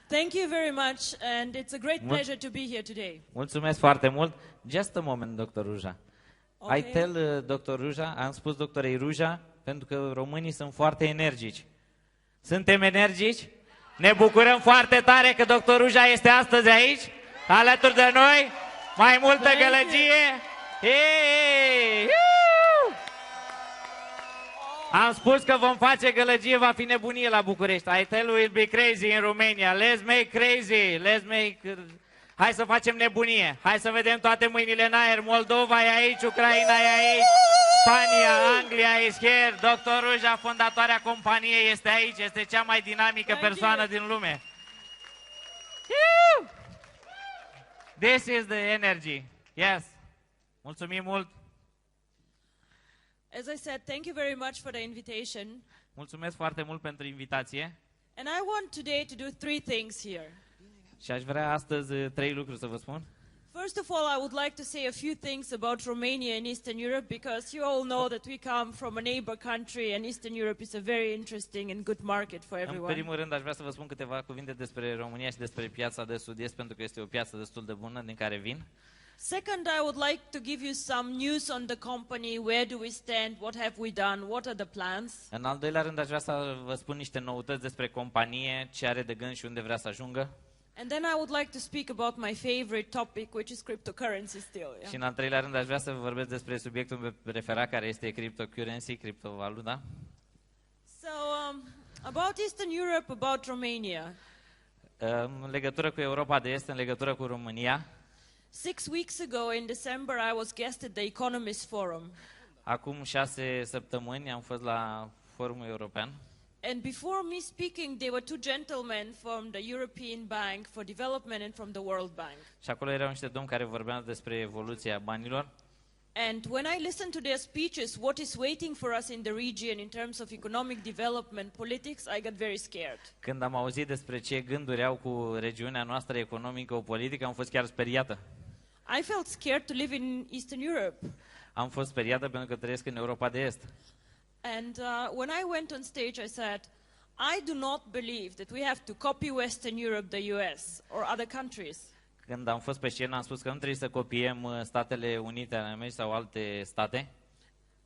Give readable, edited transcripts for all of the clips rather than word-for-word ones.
Thank you very much, and it's a great pleasure to be here today. Mulțumesc foarte mult. Just a moment, Dr. Ruja. Okay. I tell Dr. Ruja, am spus doctorei Ruja, pentru că românii sunt foarte energici. Suntem energici? Ne bucurăm foarte tare că Dr. Ruja este astăzi aici, alături de noi. Mai multă gălăgie. Hey! Am spus că vom face gălăgie, va fi nebunie la București. I tell you, we'll be crazy in Romania. Let's make crazy. Hai să facem nebunie. Hai să vedem toate mâinile în aer. Moldova e aici, Ucraina e aici, Spania, Anglia is here. Dr. Ruja, fondatoarea companiei, este aici. Este cea mai dinamică persoană din lume. This is the energy. Yes. Mulțumim mult. As I said, thank you very much for the invitation. Mulțumesc foarte mult pentru invitație. And I want today to do 3 things here. Și aș vrea astăzi 3 lucruri să vă spun. First of all, I would like to say a few things about Romania and Eastern Europe, because you all know that we come from a neighbor country, and Eastern Europe is a very interesting and good market for everyone. În primul rând, aș vrea să vă spun câteva cuvinte despre România și despre piața de sud-est, pentru că este o piață destul de bună din care vin. Second, I would like to give you some news on the company. Where do we stand? What have we done? What are the plans? În al doilea rând, aș vrea să vă spun niște noutăți despre companie, ce are de gând și unde vrea să ajungă. And then I would like to speak about my favorite topic, which is cryptocurrency still. Yeah? Și în al treilea rând, aș vrea să vă vorbesc despre subiectul meu preferat, care este cryptocurrency, criptovaluta. So, about Eastern Europe, about Romania. În legătură cu Europa de Est, în legătură cu România. 6 weeks ago in December, I was guest at the Economist Forum. Acum 6 săptămâni am fost la Forumul European. And before me speaking, there were 2 gentlemen from the European Bank for Development and from the World Bank. Și acolo erau niște domni care vorbeau despre evoluția banilor. And when I listened to their speeches, what is waiting for us in the region in terms of economic development, politics, I got very scared. Când am auzit despre ce gânduri au cu regiunea noastră economică, o politică, am fost chiar speriată. I felt scared to live in Eastern Europe. Am fost speriată pentru că trăiesc în Europa de Est. And when I went on stage, I said, I do not believe that we have to copy Western Europe, the US, or other countries. Când am fost pe scenă, am spus că nu trebuie să copiem Statele Unite ale Americii sau alte state.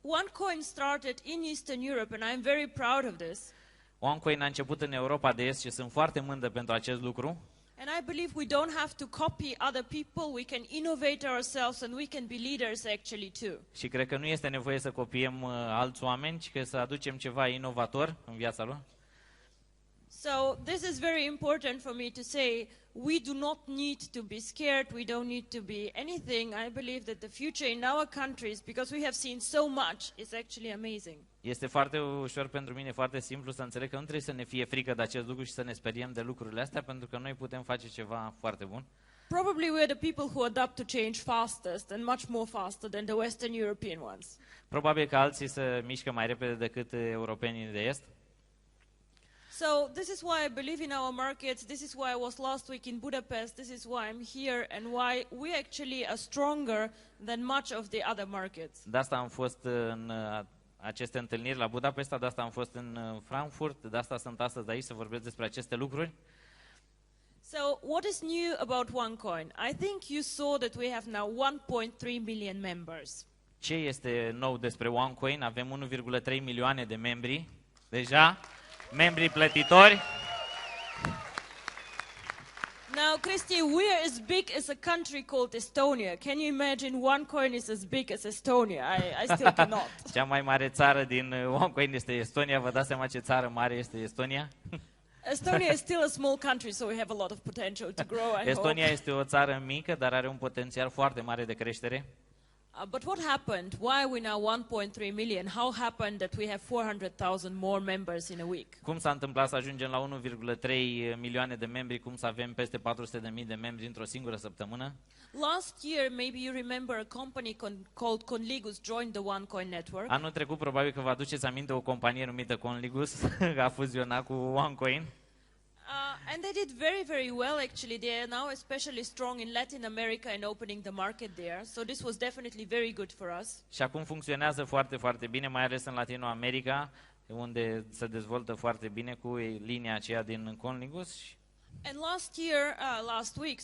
OneCoin started in Eastern Europe, and I'm very proud of this. OneCoin a început în Europa de Est și sunt foarte mândră pentru acest lucru. And I believe we don't have to copy other people, we can innovate ourselves and we can be leaders actually too. Și cred că nu este nevoie să copiem alți oameni, ci că să aducem ceva inovator în viața lor. So this is very important for me to say, we do not need to be scared, we don't need to be anything. I believe that the future in our countries, because we have seen so much, is actually amazing. Este foarte ușor pentru mine, foarte simplu să înțeleg că nu trebuie să ne fie frică de acest lucru și să ne speriem de lucrurile astea, pentru că noi putem face ceva foarte bun. Probably we are the people who adapt to change fastest and much more faster than the Western European ones. Probabil că alții se mișcă mai repede decât europenii de Est. So this is why I believe in our markets, this is why I was last week in Budapest, this is why I'm here, and why we actually are stronger than much of the other markets. De asta am fost în aceste întâlniri la Budapesta, de asta am fost în Frankfurt, de asta sunt astăzi aici să vorbesc despre aceste lucruri. So what is new about OneCoin? I think you saw that we have now 1.3 million members. Ce este nou despre OneCoin? Avem 1,3 milioane de membri deja. Membrii plătitori. Now, Christy, we are as big as a country called Estonia. Can you imagine OneCoin is as big as Estonia? I still cannot. Cea mai mare țară din OneCoin este Estonia. Vă dați seama ce țară mare este Estonia? Estonia is still a small country, so we have a lot of potential to grow, I Estonia hope. este o țară mică, dar are un potențial foarte mare de creștere. But what happened? Why are we now 1.3 million? How happened that we have 400,000 more members in a week? Cum s-a întâmplat să ajungem la 1,3 milioane de membri, cum să avem peste 400.000 de membri într-o singură săptămână? Last year, maybe you remember a company called Conligus joined the OneCoin network. Anul trecut, probabil că vă aduceți aminte, o companie numită Conligus a fuzionat cu OneCoin. And they did very, very well, actually. They are now especially strong in Latin America and opening the market there. So this was definitely very good for us. Și acum funcționează foarte, foarte bine, mai ales în Latinoamerica, unde se dezvoltă foarte bine cu linia aceea din Conligus. And last week,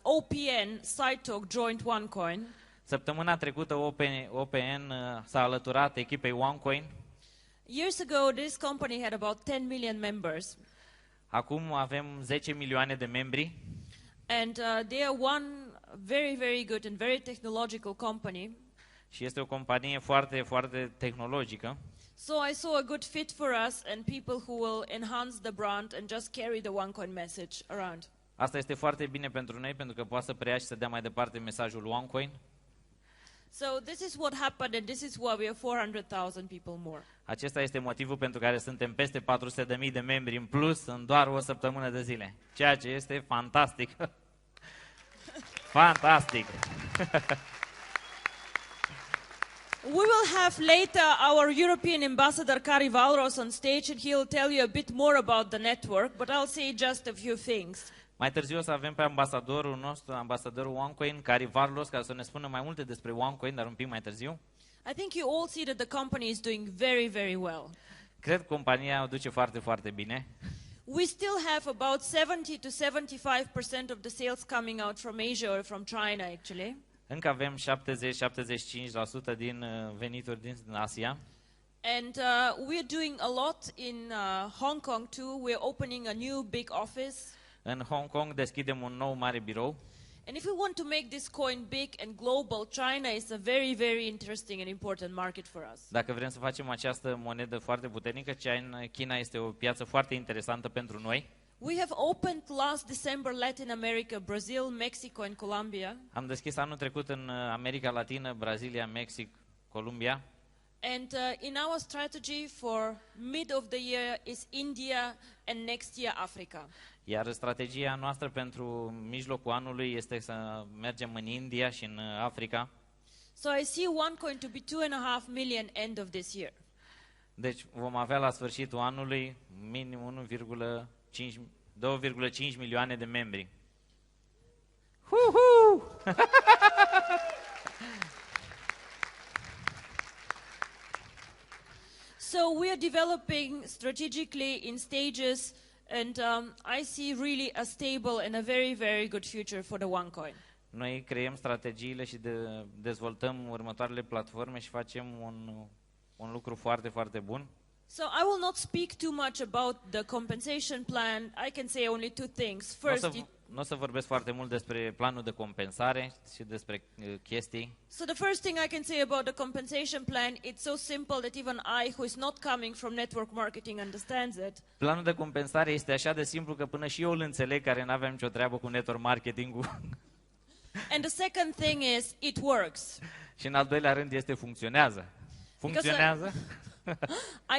OPN, SideTalk joined OneCoin. Săptămâna trecută OPN s-a alăturat echipei OneCoin. Years ago, this company had about 10 million members. Acum avem 10 milioane de membri. And they are one very, very good and very technological company. Și este o companie foarte, foarte tehnologică. So I saw a good fit for us and people who will enhance the brand and just carry the OneCoin message around. Asta este foarte bine pentru noi, pentru că poate să preia și să dea mai departe mesajul OneCoin. So this is what happened and this is why we are 400,000 people more. Acesta este motivul pentru care suntem peste 400.000 de membri în plus în doar o săptămână de zile. Ceea ce este fantastic. Fantastic. We will have later our European ambassador Kari Valros on stage and he'll tell you a bit more about the network, but I'll say just a few things. Mai târziu o să avem pe ambasadorul nostru, ambasadorul OneCoin, Kari Valros, care să ne spună mai multe despre OneCoin, dar un pic mai târziu. I think you all see that the company is doing very, very well. Cred că compania o duce foarte, foarte bine. We still have about 70 to 75% of the sales coming out from Asia or from China, actually. Încă avem 70-75% din venituri din Asia. And we're doing a lot in Hong Kong too. We're opening a new big office. În Hong Kong deschidem un nou mare birou. And if we want to make this coin big and global, China is a very, very interesting and important market for us. Dacă vrem să facem această monedă foarte puternică, China este o piață foarte interesantă pentru noi. We have opened last December Latin America, Brazil, Mexico and Colombia. Am deschis anul trecut în America Latină, Brazilia, Mexic, Columbia. And in our strategy for mid of the year is India and next year Africa. Iar strategia noastră pentru mijlocul anului este să mergem în India și în Africa. So I see OneCoin to be 2.5 million end of this year. Deci vom avea la sfârșitul anului minim 2,5 milioane de membri. So we are developing strategically in stages, and I see really a stable and a very, very good future for the OneCoin. Noi creăm strategiile și dezvoltăm următoarele platforme și facem un lucru foarte, foarte bun. So I will not speak too much about the compensation plan. I can say only two things. First, Nu o să vorbesc foarte mult despre planul de compensare și despre chestii. So the first thing I can say about the compensation plan, it's so simple that even I, who is not coming from network marketing, understands it. Planul de compensare este așa de simplu că până și eu îl înțeleg, care n-aveam nicio treabă cu network marketing-ul. And the second thing is, it works. Și în al doilea rând este funcționează. Funcționează.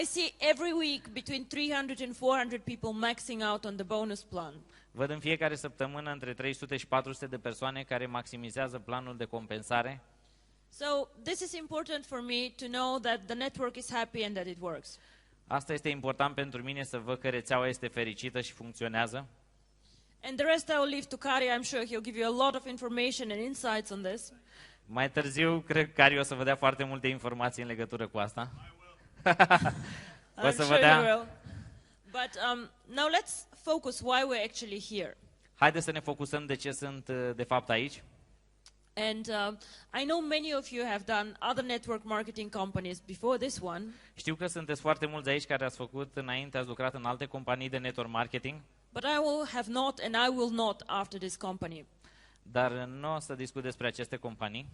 I see every week between 300 and 400 people maxing out on the bonus plan. Văd în fiecare săptămână între 300 și 400 de persoane care maximizează planul de compensare. So this is important for me to know that the network is happy and that it works. Asta este important pentru mine, să văd că rețeaua este fericită și funcționează. And the rest I will leave to Kari. I'm sure he'll give you a lot of information and insights on this. Mai târziu, cred că Kari o să vă dea foarte multe informații în legătură cu asta. I'm sure you will. But now let's focus why we're actually here. Haideți să ne focusăm de ce sunt de fapt aici. And I know many of you have done other network marketing companies before this one. Știu că sunteți foarte mulți aici care ați făcut înainte, ați lucrat în alte companii de network marketing. But I will have not and I will not after this company. Dar nu o să discut despre aceste companii.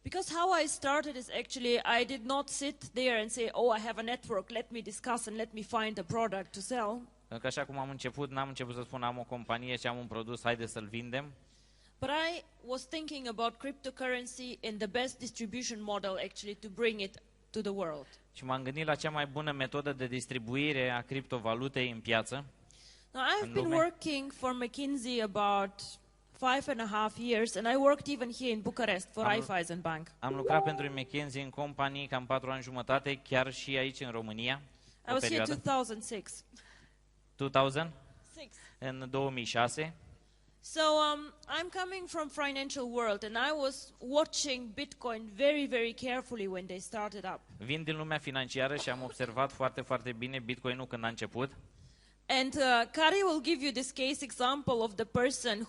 Because how I started is actually I did not sit there and say, oh, I have a network, let me discuss and let me find a product to sell. Pentru că așa cum am început, n-am început să spun am o companie și am un produs, haide să-l vindem. But I was thinking about cryptocurrency and the best distribution model actually to bring it to the world. Și m-am gândit la cea mai bună metodă de distribuire a criptovalutei în piață. Now I've been working for McKinsey about 5.5 years, and I worked even here in Bucharest for Raiffeisen Bank. Am lucrat pentru McKinsey în companii cam 4 ani jumătate, chiar și aici în România. I was here 2006. 2006? În 2006. So I'm coming from financial world, and I was watching Bitcoin very, very carefully when they started up. Vin din lumea financiară și am observat foarte, foarte bine Bitcoin-ul când a început. And Kari will give you this case example of the person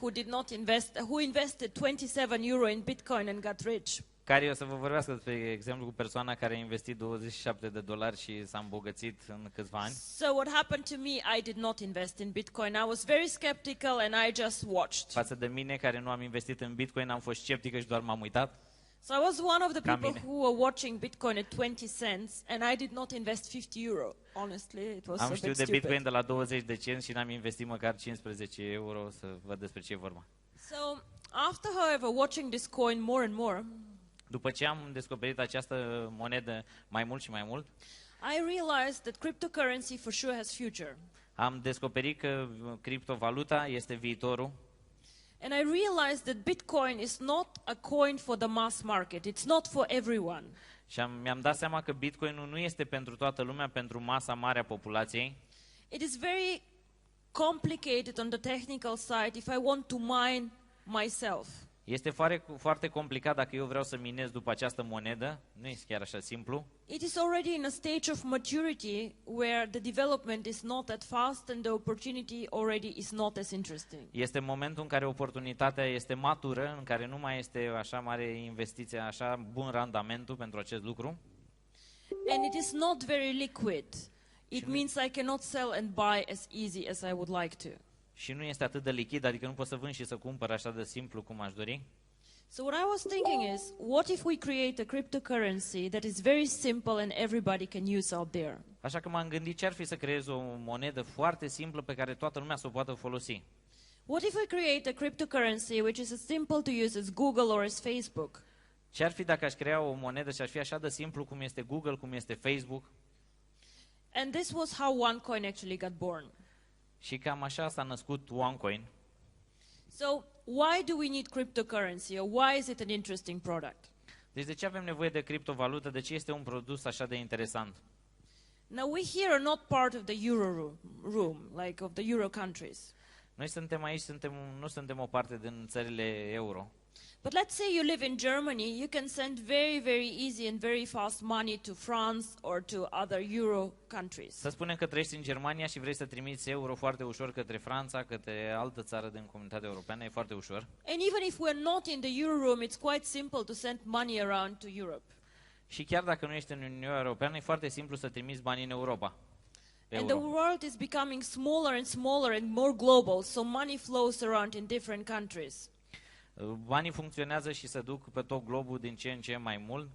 who invested 27 euro in Bitcoin and got rich. Care o să vă vorbească despre exemplu cu persoana care a investit $27 și s-a îmbogățit în câțiva ani. So what happened to me, I did not invest in Bitcoin. I was very skeptical and I just watched. Față de mine, care nu am investit în Bitcoin, am fost sceptică și doar m-am uitat. So I was one of the people who were watching Bitcoin at 20 cents and I did not invest 50 euro. Honestly, it was Am a bit știut de stupid. Bitcoin de la 20 de cenți și n-am investit măcar 15 euro să văd despre ce e vorba. So after, however, watching this coin more and more, După ce am descoperit această monedă mai mult și mai mult, I realized that cryptocurrency for sure has future. am descoperit că criptovaluta este viitorul. And I realized that Bitcoin is not a coin for the mass market. It's not for everyone. Și mi-am dat seama că Bitcoinul nu este pentru toată lumea, pentru masa mare a populației. It is very complicated on the technical side if I want to mine myself. Este foarte complicat dacă eu vreau să minez după această monedă, nu este chiar așa simplu. It is already in a stage of maturity where the development is not that fast and the opportunity already is not as interesting. Este momentul în care oportunitatea este matură, în care nu mai este așa mare investiție, așa bun randamentul pentru acest lucru. And it is not very liquid. It means I cannot sell and buy as easy as I would like to. Și nu este atât de lichid, adică nu pot să vând și să cumpăr așa de simplu cum aș dori. So what I was thinking is, what if we create a cryptocurrency that is very simple and everybody can use out there? Așa că m-am gândit ce ar fi să creez o monedă foarte simplă pe care toată lumea să o poată folosi. What if we create a cryptocurrency which is as simple to use as Google or as Facebook? Ce ar fi dacă aș crea o monedă și aș fi așa de simplu cum este Google, cum este Facebook? And this was how OneCoin actually got born. Și cam așa s-a născut OneCoin. So why do we need cryptocurrency, or why is it an interesting product? Deci de ce avem nevoie de criptovalută? De ce este un produs așa de interesant? Now we here are not part of the Euro room, like of the Euro countries. Noi suntem aici, nu suntem o parte din țările euro. But let's say you live in Germany, you can send very, very easy and very fast money to France or to other Euro countries. Să spunem că trăiești în Germania și vrei să trimiți euro foarte ușor către Franța, către altă țară din Comunitatea Europeană, e foarte ușor. And even if we're not in the Euro room, it's quite simple to send money around to Europe. Și chiar dacă nu ești în Uniunea Europeană, e foarte simplu să trimiți bani în Europa. And the world is becoming smaller and smaller and more global, so money flows around in different countries. Banii funcționează și se duc pe tot globul din ce în ce mai mult.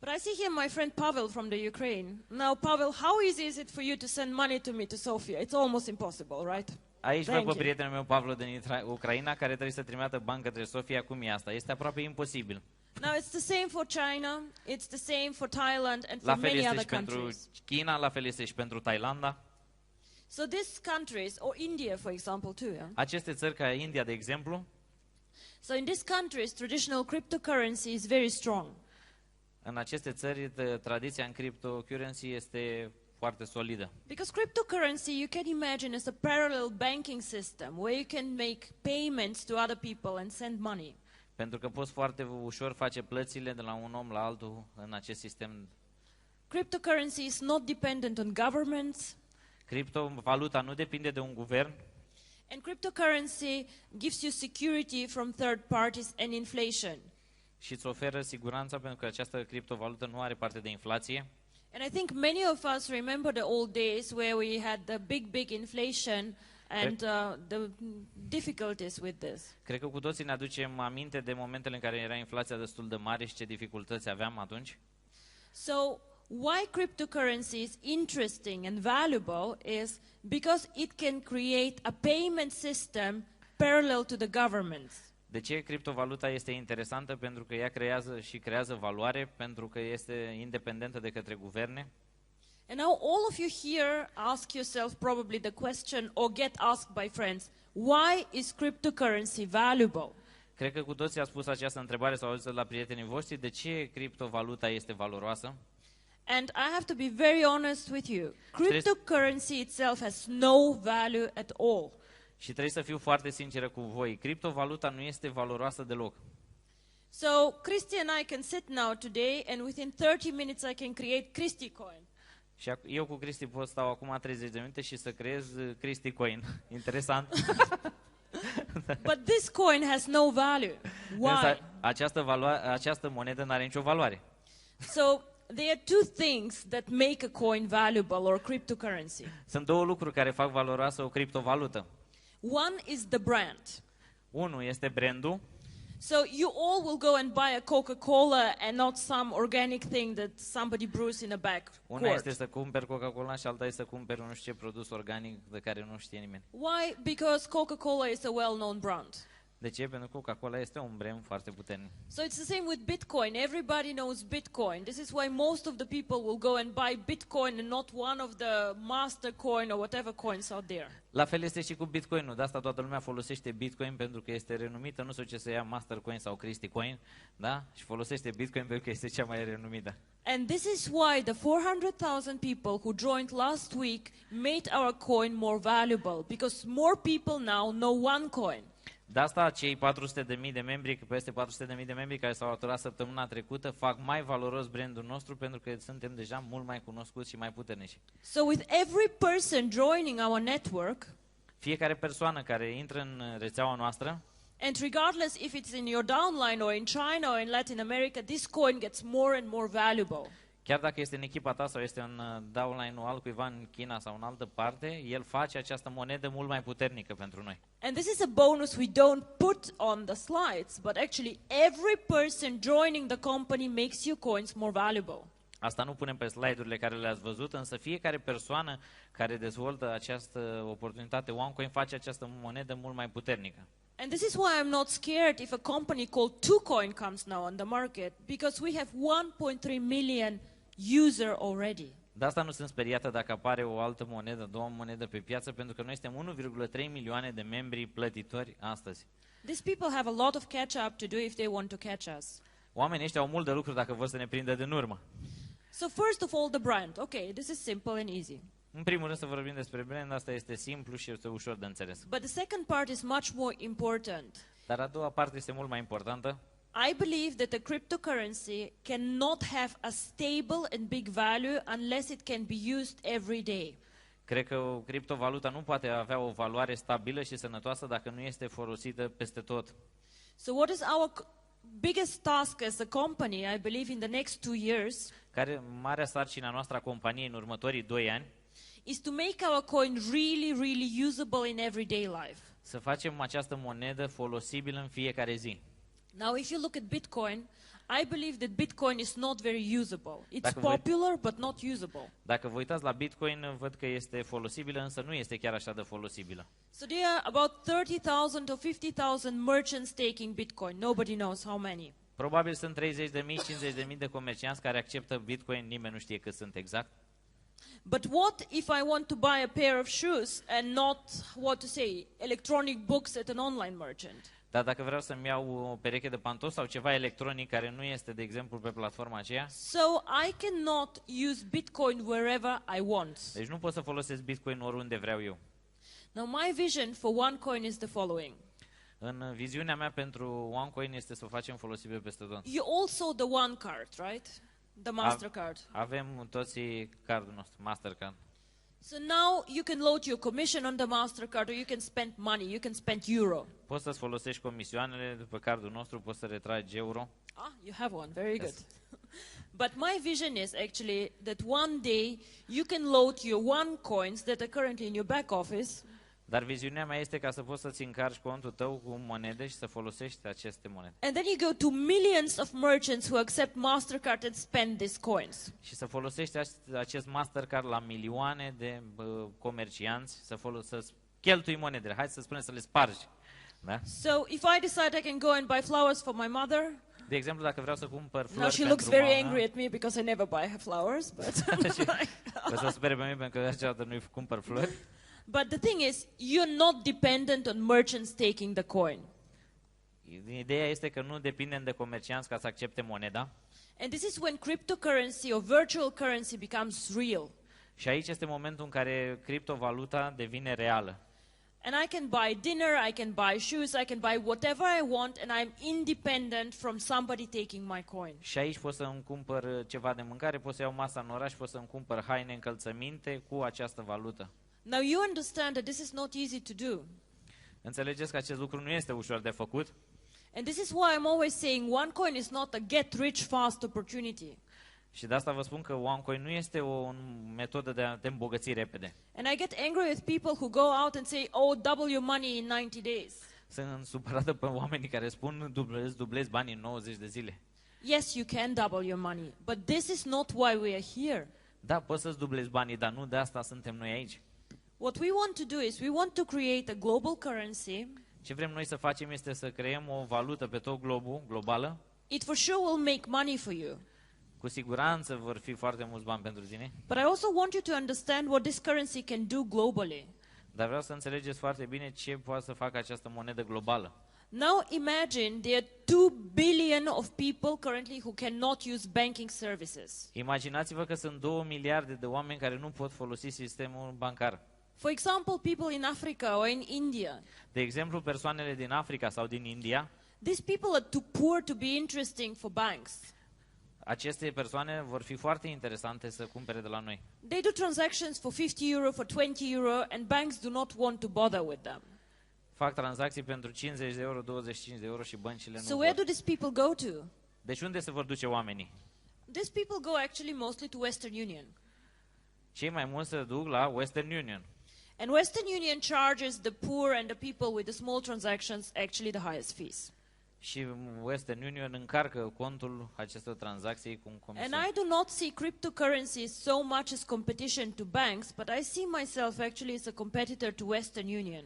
But I see here my friend Pavel from the Ukraine. Now, Pavel, how easy is it for you to send money to me to Sofia? It's almost impossible, right? Aici văd pe prietenul meu, Pavlo, din Ucraina, care trebuie să trimită bani către Sofia. Cum e asta? Este aproape imposibil. Now, it's the same for China, it's the same for Thailand and La for fel many este other și pentru countries. China, la fel este și pentru Thailanda. So these countries, or India, for example, too, yeah? Aceste țări ca India, de exemplu, So in these countries, traditional cryptocurrency is very strong. în aceste țări, tradiția în cryptocurrency este foarte solidă. Because cryptocurrency, you can imagine, is a parallel banking system where you can make payments to other people and send money. Pentru că poți foarte ușor face plățile de la un om la altul în acest sistem. Cryptocurrency is not dependent on governments. Criptovaluta nu depinde de un guvern. And cryptocurrency gives you security from third parties and inflation. Și îți oferă siguranța pentru că această criptovalută nu are parte de inflație. And I think many of us remember the old days where we had the big inflation and the difficulties with this. Cred că cu toții ne aducem aminte de momentele în care era inflația destul de mare și ce dificultăți aveam atunci. So why cryptocurrency is interesting and valuable is because it can create a payment system parallel to the governments. De ce criptovaluta este interesantă? Pentru că ea creează valoare, pentru că este independentă de către guverne. And now all of you here ask yourself probably the question or get asked by friends, why is cryptocurrency valuable? Cred că cu toții ați spus această întrebare sau auzit la prietenii voștri, de ce criptovaluta este valoroasă? And I have to be very honest with you. Cryptocurrency itself has no value at all. Și trebuie să fiu foarte sinceră cu voi. Criptovaluta nu este valoroasă deloc. So Christy and I can sit now today and within 30 minutes I can create Christy coin. Și eu cu Cristi pot stau acum 30 de minute și să creez Cristi Coin. Interesant. But this coin has no value. Why? Însă această monedă nu are nicio valoare. So there are two things that make a coin valuable or cryptocurrency. Sunt două lucruri care fac valoroasă o criptovalută. One is the brand. Unul este brandul. So you all will go and buy a Coca-Cola and not some organic thing that somebody brews in a back Una este court. să cumperi Coca-Cola și alta este să cumperi nu știu ce produs organic de care nu știe nimeni. Why? Because Coca-Cola is a well-known brand. De ce? Pentru că Coca-Cola este un brand foarte puternic. So it's the same with Bitcoin. Everybody knows Bitcoin. This is why most of the people will go and buy Bitcoin and not one of the master coin or whatever coins out there. La fel este și cu Bitcoin-ul. De asta toată lumea folosește Bitcoin pentru că este renumită. Nu știu ce să ia Mastercoin sau Christie Coin, da? Și folosește Bitcoin pentru că este cea mai renumită. And this is why the 400,000 people who joined last week made our coin more valuable, because more people now know one coin. De asta cei 400.000 de membri, peste 400.000 de membri care s-au alăturat săptămâna trecută, fac mai valoros brandul nostru pentru că suntem deja mult mai cunoscuți și mai puternici. So with every person joining our network, Fiecare persoană care intră în rețeaua noastră, and regardless if it's in your downline or in China or in Latin America, this coin gets more and more valuable. chiar dacă este în echipa ta sau este în downline-ul altcuiva în China sau în altă parte, el face această monedă mult mai puternică pentru noi. And this is a bonus we don't put on the slides, but actually every person joining the company makes your coins more valuable. Asta nu punem pe slide-urile care le-ați văzut, însă fiecare persoană care dezvoltă această oportunitate OneCoin face această monedă mult mai puternică. And this is why I'm not scared if a company called TwoCoin comes now on the market, because we have 1.3 million user already. De asta nu sunt speriată dacă apare o altă monedă, două monedă pe piață, pentru că noi suntem 1,3 milioane de membri plătitori astăzi. These people have a lot of catch up to do if they want to catch us. Oamenii ăștia au mult de lucru dacă vor să ne prindă din urmă. So first of all, the brand. Okay, this is simple and easy. În primul rând să vorbim despre brand, asta este simplu și este ușor de înțeles. But the second part is much more important. Dar a doua parte este mult mai importantă. I believe that the cryptocurrency cannot have a stable and big value unless it can be used every day. Cred că criptovaluta nu poate avea o valoare stabilă și sănătoasă dacă nu este folosită peste tot. So what is our biggest task as a company, I believe, in the next 2 years, Care marea sarcină a noastră a companiei în următorii 2 ani, is to make our coin really, really usable in everyday life. să facem această monedă folosibilă în fiecare zi. Now, if you look at Bitcoin, I believe that Bitcoin is not very usable. It's Dacă voi- popular, but not usable. Dacă vă uitați la Bitcoin, văd că este folosibilă, însă nu este chiar așa de folosibilă. So there are about 30,000 or 50,000 merchants taking Bitcoin. Nobody knows how many. Probabil sunt 30.000, 50.000 de comercianți care acceptă Bitcoin, nimeni nu știe cât sunt exact. But what if I want to buy a pair of shoes and not, what to say, electronic books at an online merchant? Dar dacă vreau să-mi iau o pereche de pantofi sau ceva electronic care nu este, de exemplu, pe platforma aceea, So I cannot use Bitcoin wherever I want. deci nu pot să folosesc Bitcoin oriunde vreau eu. Now my vision for OneCoin is the following. În viziunea mea pentru OneCoin este să o facem folosibil peste tot. You all saw the One Card, right? The MasterCard. Avem toți cardul nostru, Mastercard. So now you can load your commission on the MasterCard or you can spend money, you can spend euro. Poți să-ți folosești comisioanele de pe cardul nostru, poți să retragi euro. Ah, you have one, very good. Yes. But my vision is actually that one day you can load your OneCoins that are currently in your back office. Dar viziunea mea este ca să poți să-ți încarci contul tău cu monede și să folosești aceste monede. And then you go to millions of merchants who accept MasterCard and spend these coins. Și să folosești acest Mastercard la milioane de comercianți, să cheltui monedele. Hai să spunem să le spargi. Da? So if I decide I can go and buy flowers for my mother, De exemplu, dacă vreau să cumpăr flori now she pentru looks very mama, angry at me because I never buy her flowers, but o să supere pe mine pentru că de aceea nu-i cumpăr flori. but the thing is, you're not dependent on merchants taking the coin. Ideea este că nu depindem de comercianți ca să accepte moneda. And this is when cryptocurrency or virtual currency becomes real. Și aici este momentul în care criptovaluta devine reală. And I can buy dinner, I can buy shoes, I can buy whatever I want, and I'm independent from somebody taking my coin. Și aici pot să îmi cumpăr ceva de mâncare, pot să iau masa în oraș, pot să îmi cumpăr haine, încălțăminte cu această valută. Now you understand that this is not easy to do. Înțelegeți că acest lucru nu este ușor de făcut? And this is why I'm always saying one coin is not a get rich fast opportunity. Și de asta vă spun că OneCoin nu este o metodă de a te îmbogăți repede. And I get angry with people who go out and say, oh, double your money in 90 days. Sunt supărată pe oamenii care spun dublezi banii în 90 de zile. Yes, you can double your money, but this is not why we are here. Da, poți să-ți dublezi banii, dar nu de asta suntem noi aici. What we want to do is we want to create a global currency. Ce vrem noi să facem este să creăm o valută pe tot globul, globală. It for sure will make money for you. Cu siguranță vor fi foarte mulți bani pentru tine. But I also want you to understand what this currency can do globally. Dar vreau să înțelegeți foarte bine ce poate să facă această monedă globală. Now imagine there are 2 billion of people currently who cannot use banking services. Imaginați-vă că sunt 2 miliarde de oameni care nu pot folosi sistemul bancar. For example, people in Africa or in India. De exemplu, persoanele din Africa sau din India. These people are too poor to be interesting for banks. Aceste persoane vor fi foarte interesante să cumpere de la noi. They do transactions for 50 euro, for 20 euro, and banks do not want to bother with them. Fac tranzacții pentru 50 de euro, 25 de euro și băncile So nu where vor. do these people go to? Deci unde se vor duce oamenii? These people go actually mostly to Western Union. Cei mai mulți se duc la Western Union. And Western Union charges the poor and the people with the small transactions actually the highest fees. Și Western Union încarcă contul acestor tranzacții cu un And comision. I do not see cryptocurrencies so much as competition to banks, but I see myself actually as a competitor to Western Union.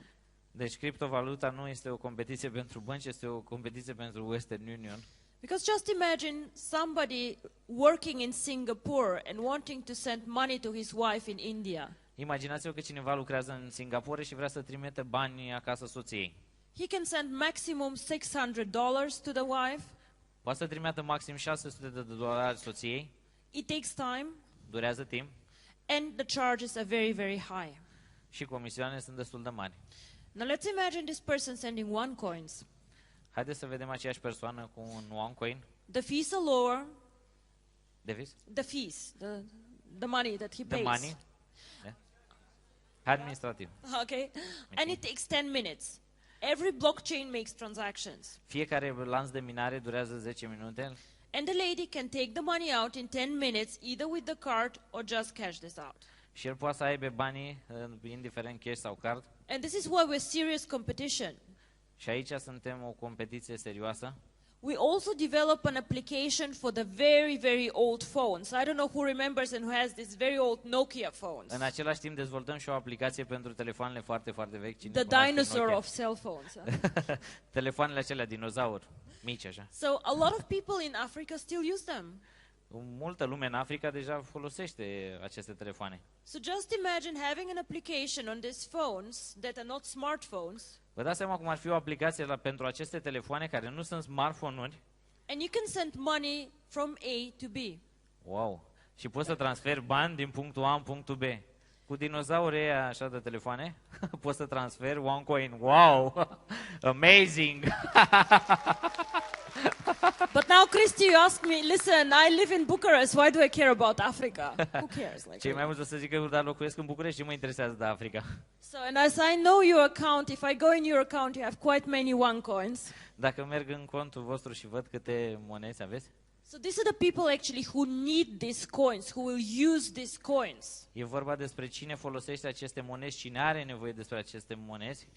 Deci criptovaluta nu este o competiție pentru bănci, este o competiție pentru Western Union. Because just imagine somebody working in Singapore and wanting to send money to his wife in India. Imaginați-vă că cineva lucrează în Singapore și vrea să trimite bani acasă soției. He can send maximum $600 to the wife. Poate să trimită maxim $600 soției, It takes time, durează timp and the charges are very, very high. și comisioanele sunt destul de mari. Now let's imagine this person sending one coins. Haideți să vedem aceeași persoană cu un OneCoin. The fees are lower. Davis? The fees, the money that he The pays. money. Yeah. Administrativ. Okay, and it takes 10 minutes. Every blockchain makes transactions. Fiecare lanț de minare durează 10 minute And the lady can take the money out in 10 minutes, either with the card or just cash this out. și el poate să aibă banii, indiferent cash sau card. And this is why we're serious competition. Și aici suntem o competiție serioasă. We also develop an application for the very, very old phones. I don't know who remembers and who has these very old Nokia phones. În același timp dezvoltăm și o aplicație pentru telefoanele foarte, foarte vechi. Cine The cunoaște dinosaur Nokia? of cell phones. Telefoanele acelea dinozauri, mici așa. So a lot of people in Africa still use them. Multă lume în Africa deja folosește aceste telefoane. So just imagine having an application on these phones that are not smartphones. Vă dați seama cum ar fi o aplicație pentru aceste telefoane care nu sunt smartphone-uri? And you can send money from A to B. Wow! Și poți să transferi bani din punctul A în punctul B. Cu dinozaurii ăia așa de telefoane, poți să transferi OneCoin. Wow! Amazing! But now, Christy, you ask me, listen, I live in Bucharest, why do I care about Africa? Who cares? Like, Cei mai mulți o să zică, dar locuiesc în București, ce mă interesează de Africa? so, and as I know your account, if I go in your account, you have quite many OneCoins. Dacă merg în contul vostru și văd câte monezi aveți, So these are the people actually who need these coins, who will use these coins. e vorba despre cine folosește aceste monezi, cine are nevoie despre aceste monezi.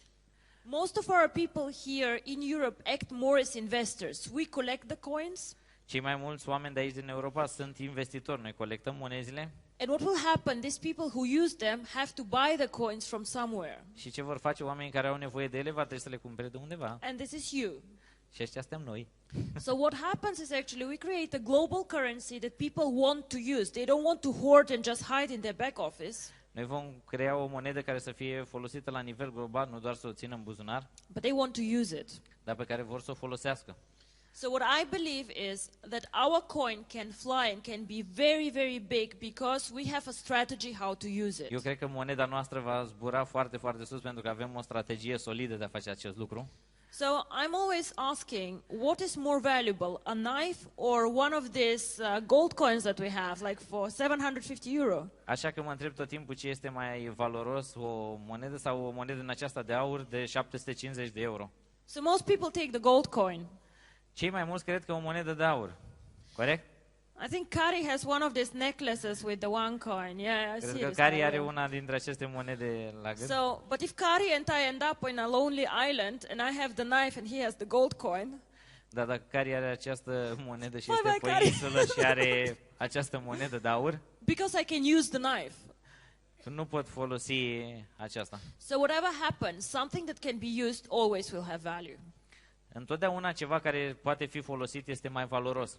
Most of our people here in Europe act more as investors. We collect the coins, Cei mai mulți oameni de aici din Europa sunt investitori. Noi colectăm monezile and what will happen, these people who use them have to buy the coins from somewhere. și ce vor face oamenii care au nevoie de ele, va trebui să le cumpere de undeva. And this is you. Și ăștia suntem noi. So what happens is actually we create a global currency that people want to use. They don't want to hoard and just hide in their back office, Noi vom crea o monedă care să fie folosită la nivel global, nu doar să o țină în buzunar, but they want to use it. dar pe care vor să o folosească. So what I believe is that our coin can fly and can be very, very big because we have a strategy how to use Eu it. cred că moneda noastră va zbura foarte, foarte sus pentru că avem o strategie solidă de a face acest lucru. So I'm always asking, what is more valuable, a knife or one of these gold coins that we have, like for 750 euro? Așa că mă întreb tot timpul ce este mai valoros, o monedă sau o monedă în aceasta de aur de 750 de euro. So most people take the gold coin. Cei mai mulți cred că o monedă de aur. Corect? I think Kari has one of these necklaces with the one coin. Yeah, I Cred see că this. Cari are una dintre aceste monede la gând. So, but if Kari and I end up in a lonely island and I have the knife and he has the gold coin, Dar dacă Cari are această monedă și Bye este bye, pe Cari. insulă și are această monedă de aur, because I can use the knife. nu pot folosi aceasta. So whatever happens, something that can be used always will have value. Întotdeauna ceva care poate fi folosit este mai valoros.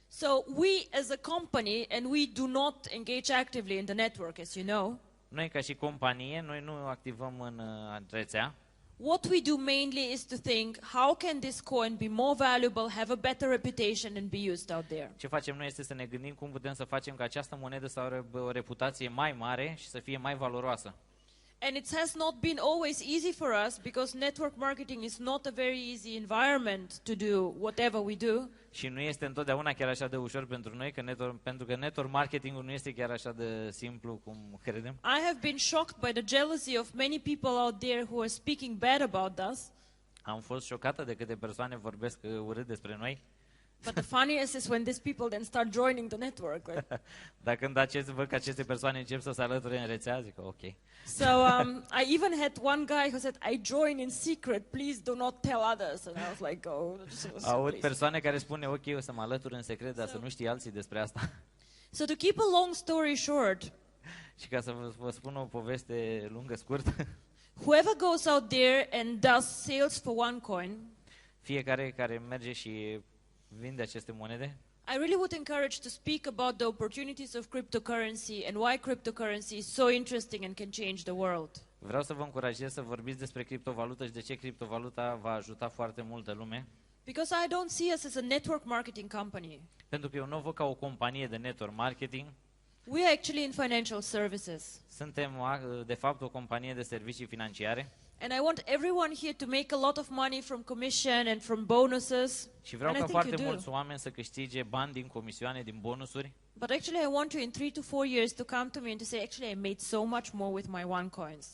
So we as a company, and we do not engage actively in the network, as you know, Noi ca și companie, noi nu activăm în rețea. what we do mainly is to think, how can this coin be more valuable, have a better reputation and be used out there? Ce facem noi este să ne gândim cum putem să facem ca această monedă să aibă o reputație mai mare și să fie mai valoroasă. And it has not been always easy for us because network marketing is not a very easy environment to do whatever we do. Și nu este întotdeauna chiar așa de ușor pentru noi, pentru că network marketingul nu este chiar așa de simplu cum credem. I have been shocked by the jealousy of many people out there who are speaking bad about us. Am fost șocată de câte persoane vorbesc urât despre noi. But the funniest is when these people then start joining the network. Like. Dar când văd că aceste persoane încep să se alăture în rețea, zic ok. So I even had one guy who said, I join in secret, please do not tell others. And I was like, oh, Aud please. persoane care spune ok, o să mă alătur în secret, dar să nu știe alții despre asta. So to keep a long story short, Și ca să vă spun o poveste lungă, scurt, whoever goes out there and does sales for one coin, fiecare care merge și vinde aceste monede, I really would encourage to speak about the opportunities of cryptocurrency and why cryptocurrency is so interesting and can change the world. vreau să vă încurajez să vorbiți despre criptovalută și de ce criptovaluta va ajuta foarte multă lume. Because I don't see us as a network marketing company. Pentru că eu nu o văd ca o companie de network marketing, We are actually in financial services. suntem de fapt o companie de servicii financiare. And I want everyone here to make a lot of money from commission and from bonuses. Și vreau And I ca think foarte you do. mulți oameni să câștige bani din comisioane, din bonusuri. But actually I want you in 3 to 4 years to come to me and to say, actually I made so much more with my OneCoins.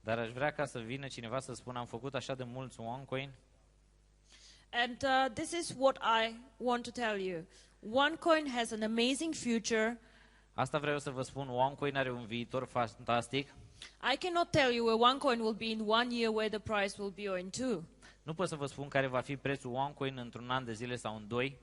Dar aș vrea ca să vină cineva să spună, am făcut așa de mulți OneCoin. And this is what I want to tell you. OneCoin has an amazing future. Asta vreau să vă spun, OneCoin are un viitor fantastic. I cannot tell you where OneCoin will be in 1 year, where the price will be, or in 2. Nu pot să vă spun care va fi prețul OneCoin într-un an de zile sau în 2.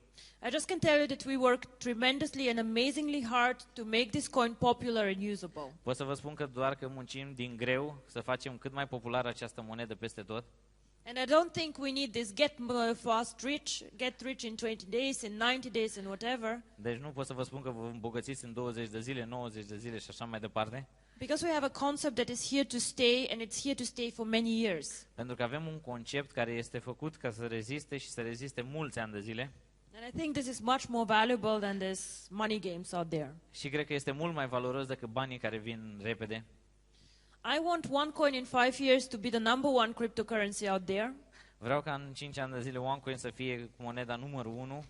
I just can tell you that we work tremendously and amazingly hard to make this coin popular and usable. Pot să vă spun că doar că muncim din greu să facem cât mai populară această monedă peste tot. And I don't think we need this get rich in 20 days, in 90 days, and whatever. Deci nu pot să vă spun că vă îmbogățiți în 20 de zile, 90 de zile și așa mai departe. Because we have a concept that is here to stay, and it's here to stay for many years. Pentru că avem un concept care este făcut ca să reziste și să reziste mulți ani de zile. And I think this is much more valuable than this money games out there. Și cred că este mult mai valoros decât banii care vin repede. I want OneCoin in 5 years to be the number 1 cryptocurrency out there. Vreau ca în 5 ani de zile OneCoin să fie moneda numărul 1.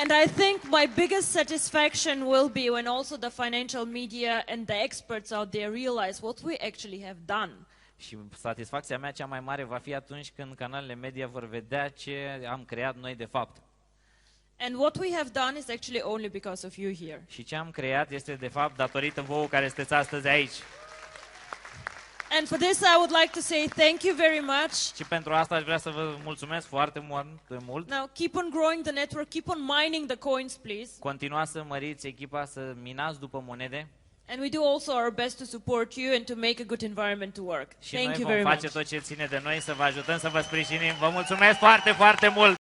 And I think my biggest satisfaction will be when also the financial media and the experts out there realize what we actually have done. Și satisfacția mea cea mai mare va fi atunci când canalele media vor vedea ce am creat noi de fapt. And what we have done is actually only because of you here. Și ce am creat este de fapt datorită vouă care sunteți astăzi aici. And for this I would like to say thank you very much. Și pentru asta aș vrea să vă mulțumesc foarte mult. Now keep on growing the network, keep on mining the coins, please. Continuați să măriți echipa, să minați după monede. And we do also our best to support you and to make a good environment to work. Și Thank noi you vom very face much. tot ce ține de noi să vă ajutăm, să vă sprijinim. Vă mulțumesc foarte, foarte mult!